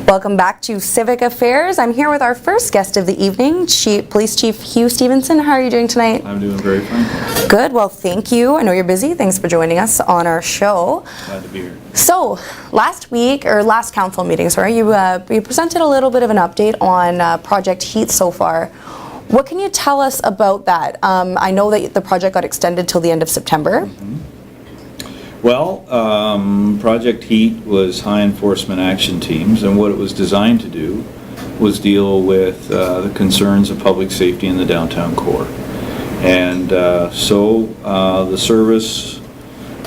Welcome back to Civic Affairs. I'm here with our first guest of the evening, Police Chief Hugh Stevenson. How are you doing tonight? I'm doing very fine. Good. Well, thank you. I know you're busy. Thanks for joining us on our show. Glad to be here. So, last council meeting, you presented a little bit of an update on Project H.E.A.T so far. What can you tell us about that? I know that the project got extended till the end of September. Well, Project H.E.A.T was high enforcement action teams, and what it was designed to do was deal with the concerns of public safety in the downtown core. And so the service,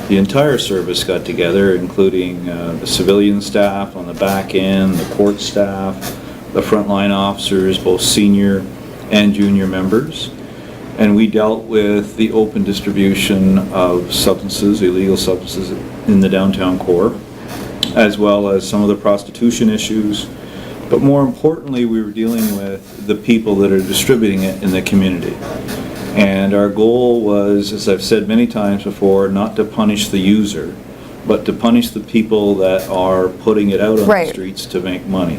the entire service got together, including the civilian staff on the back end, the court staff, the frontline officers, both senior and junior members. And we dealt with the open distribution of substances, illegal substances in the downtown core, as well as some of the prostitution issues. But more importantly, we were dealing with the people that are distributing it in the community. And our goal was, as I've said many times before, not to punish the user, but to punish the people that are putting it out on the streets to make money.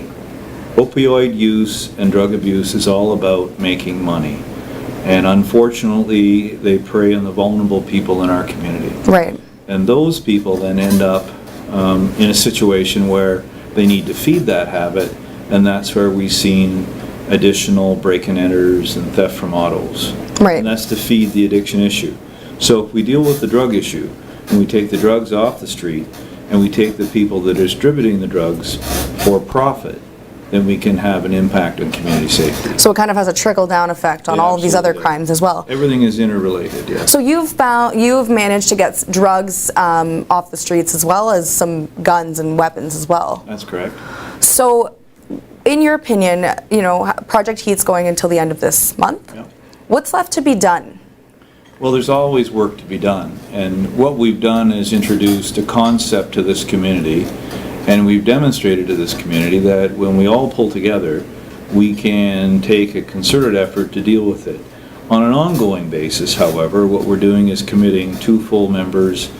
Opioid use and drug abuse is all about making money. And unfortunately, they prey on the vulnerable people in our community. Right. And those people then end up in a situation where they need to feed that habit, and that's where we've seen additional break-and-enters and theft from autos. Right. And that's to feed the addiction issue. So if we deal with the drug issue, and we take the drugs off the street, and we take the people that are distributing the drugs for profit, then we can have an impact on community safety. So it kind of has a trickle-down effect on all of these other crimes as well. Everything is interrelated, yeah. So you've managed to get drugs off the streets as well as some guns and weapons as well. That's correct. So, in your opinion, Project H.E.A.T's going until the end of this month. Yeah. What's left to be done? Well, there's always work to be done, and what we've done is introduced a concept to this community. And we've demonstrated to this community that when we all pull together, we can take a concerted effort to deal with it. On an ongoing basis, however, what we're doing is committing 2 full members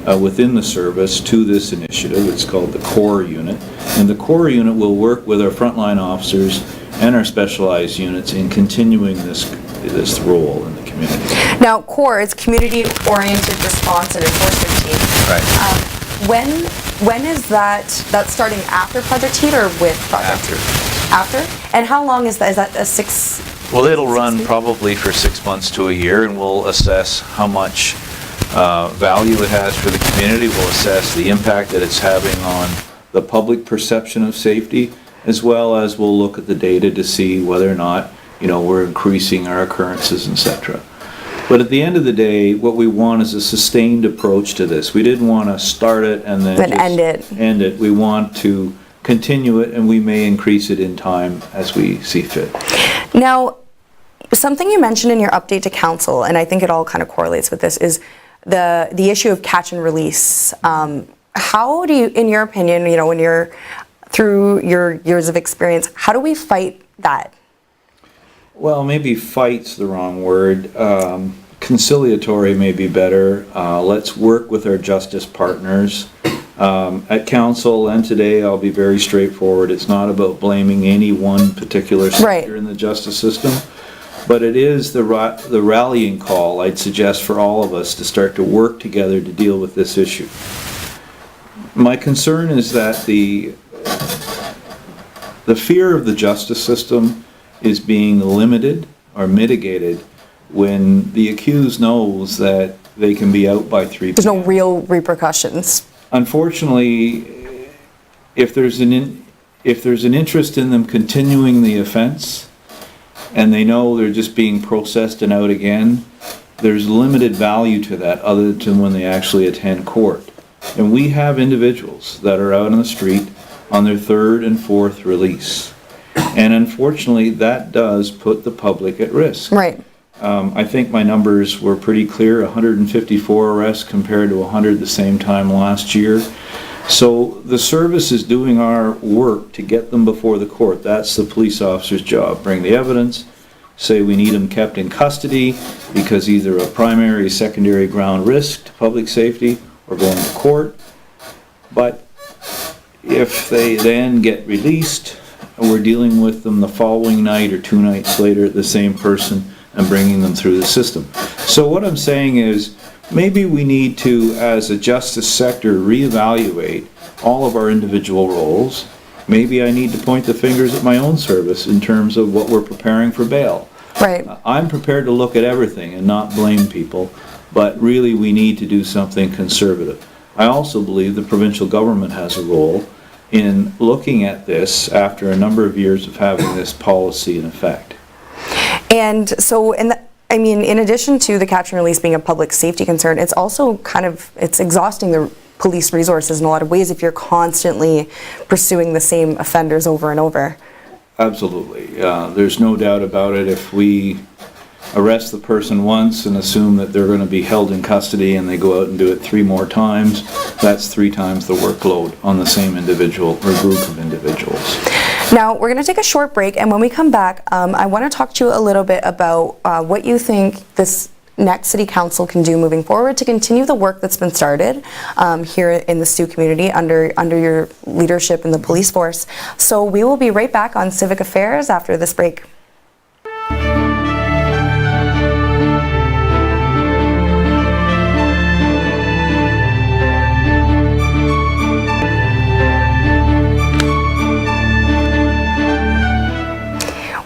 within the service to this initiative. It's called the C.O.R.E unit. And the C.O.R.E unit will work with our frontline officers and our specialized units in continuing this role in the community. Now, C.O.R.E is Community Oriented Response and Enforcement Team. Right. When is that starting after Project H.E.A.T or with Project H.E.A.T? After? And how long is that? Is that a 6? Well, it'll run probably for 6 months to a year, and we'll assess how much value it has for the community. We'll assess the impact that it's having on the public perception of safety, as well as we'll look at the data to see whether or not we're increasing our occurrences, etc. But at the end of the day, what we want is a sustained approach to this. We didn't want to start it and then just end it. We want to continue it, and we may increase it in time as we see fit. Now, something you mentioned in your update to council, and I think it all kind of correlates with this, is the issue of catch and release. How do you, in your opinion, when you're through your years of experience, how do we fight that? Well, maybe fight's the wrong word. Conciliatory may be better. Let's work with our justice partners. At council and today, I'll be very straightforward. It's not about blaming any one particular sector in the justice system, but it is the rallying call, I'd suggest, for all of us to start to work together to deal with this issue. My concern is that the fear of the justice system is being limited or mitigated when the accused knows that they can be out by 3 p.m. There's no real repercussions. Unfortunately, if there's an interest in them continuing the offense, and they know they're just being processed and out again, there's limited value to that other than when they actually attend court. And we have individuals that are out on the street on their 3rd and 4th release. And unfortunately, that does put the public at risk. Right. I think my numbers were pretty clear, 154 arrests compared to 100 the same time last year. So the service is doing our work to get them before the court. That's the police officer's job. Bring the evidence, say we need them kept in custody because either a primary or secondary ground risk to public safety or going to court. But if they then get released, we're dealing with them the following night or 2 nights later, the same person, and bringing them through the system. So what I'm saying is, maybe we need to, as a justice sector, reevaluate all of our individual roles. Maybe I need to point the fingers at my own service in terms of what we're preparing for bail. Right. I'm prepared to look at everything and not blame people, but really we need to do something conservative. I also believe the provincial government has a role in looking at this after a number of years of having this policy in effect. And so, I mean, in addition to the catch and release being a public safety concern, it's also it's exhausting the police resources in a lot of ways if you're constantly pursuing the same offenders over and over. Absolutely. There's no doubt about it. If we arrest the person once and assume that they're going to be held in custody and they go out and do it 3 more times, that's 3 times the workload on the same individual or group of individuals. Now, we're going to take a short break, and when we come back, I want to talk to you a little bit about what you think this next City Council can do moving forward to continue the work that's been started here in the Sioux community under your leadership in the police force. So we will be right back on Civic Affairs after this break.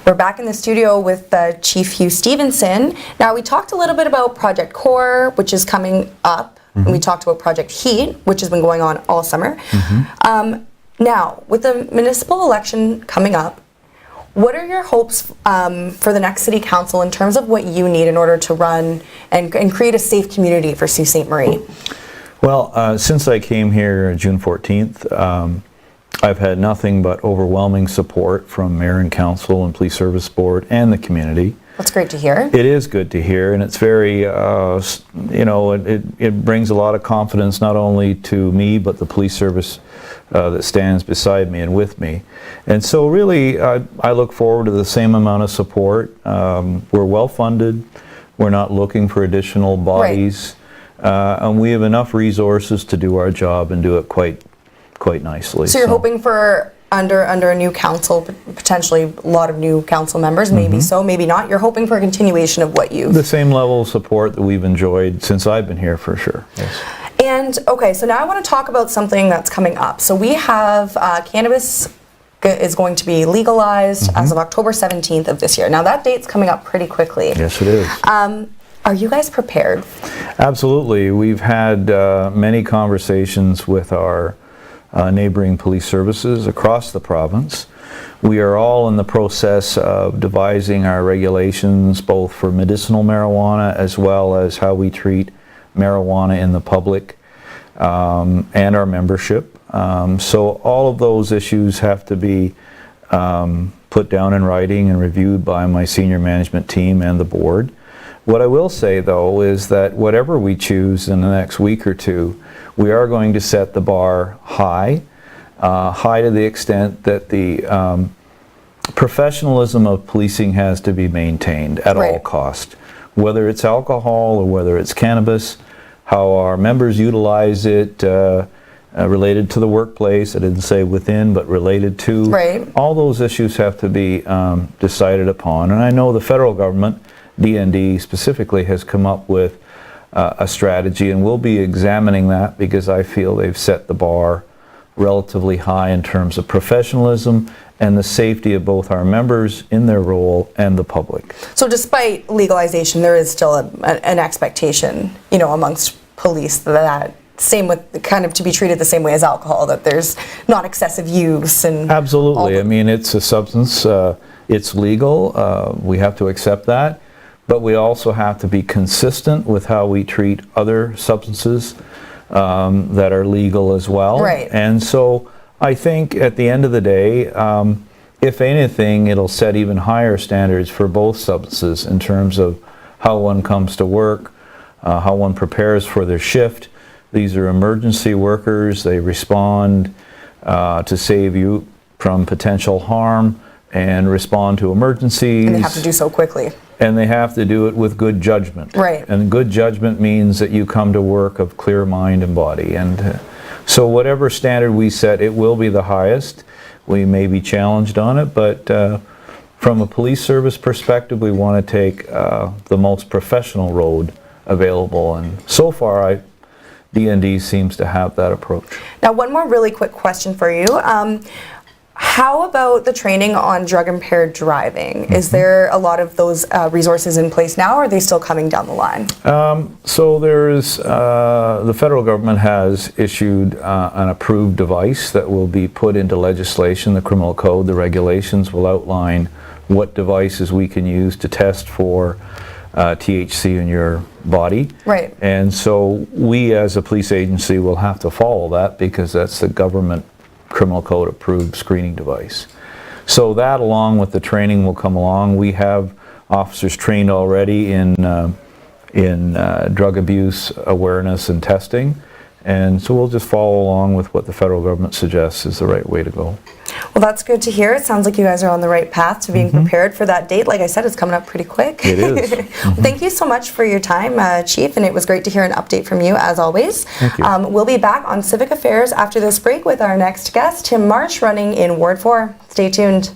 We're back in the studio with Chief Hugh Stevenson. Now, we talked a little bit about Project C.O.R.E, which is coming up, and we talked about Project H.E.A.T, which has been going on all summer. Now, with the municipal election coming up, what are your hopes for the next City Council in terms of what you need in order to run and create a safe community for Sault Ste. Marie? Well, since I came here June 14th, I've had nothing but overwhelming support from Mayor and Council and Police Service Board and the community. That's great to hear. It is good to hear, and it's very, it brings a lot of confidence not only to me, but the police service that stands beside me and with me. And so really, I look forward to the same amount of support. We're well funded. We're not looking for additional bodies. Right. And we have enough resources to do our job and do it quite nicely. So you're hoping for under a new council, potentially a lot of new council members, maybe so, maybe not. You're hoping for a continuation of what you've... The same level of support that we've enjoyed since I've been here, for sure. Yes. And, okay, so now I want to talk about something that's coming up. So we have cannabis is going to be legalized as of October 17th of this year. Now that date's coming up pretty quickly. Yes, it is. Are you guys prepared? Absolutely. We've had many conversations with our neighboring police services across the province. We are all in the process of devising our regulations both for medicinal marijuana as well as how we treat marijuana in the public and our membership. So all of those issues have to be put down in writing and reviewed by my senior management team and the board. What I will say though is that whatever we choose in the next week or two, we are going to set the bar high to the extent that the professionalism of policing has to be maintained at all cost. Whether it's alcohol or whether it's cannabis, how our members utilize it, related to the workplace, I didn't say within, but related to. Right. All those issues have to be decided upon. And I know the federal government, DND specifically, has come up with a strategy, and we'll be examining that because I feel they've set the bar relatively high in terms of professionalism and the safety of both our members in their role and the public. So despite legalization, there is still an expectation, amongst police that same with kind of to be treated the same way as alcohol, that there's not excessive use and... Absolutely. I mean, it's a substance, it's legal, we have to accept that. But we also have to be consistent with how we treat other substances that are legal as well. Right. And so I think at the end of the day, if anything, it'll set even higher standards for both substances in terms of how one comes to work, how one prepares for their shift. These are emergency workers. They respond to save you from potential harm and respond to emergencies. And they have to do so quickly. And they have to do it with good judgment. Right. And good judgment means that you come to work of clear mind and body. And So whatever standard we set, it will be the highest. We may be challenged on it, but from a police service perspective, we want to take the most professional road available, and so far DND seems to have that approach. Now, one more really quick question for you. How about the training on drug-impaired driving? Is there a lot of those resources in place now, or are they still coming down the line? So there's, the federal government has issued an approved device that will be put into legislation. The criminal code, the regulations will outline what devices we can use to test for THC in your body. Right. And so we as a police agency will have to follow that because that's the government criminal code approved screening device. So that along with the training will come along. We have officers trained already in drug abuse awareness and testing. And so we'll just follow along with what the federal government suggests is the right way to go. Well, that's good to hear. It sounds like you guys are on the right path to being prepared for that date. Like I said, it's coming up pretty quick. It is. Well, thank you so much for your time, Chief, and it was great to hear an update from you, as always. Thank you. We'll be back on Civic Affairs after this break with our next guest, Tim Marsh, running in Ward 4. Stay tuned.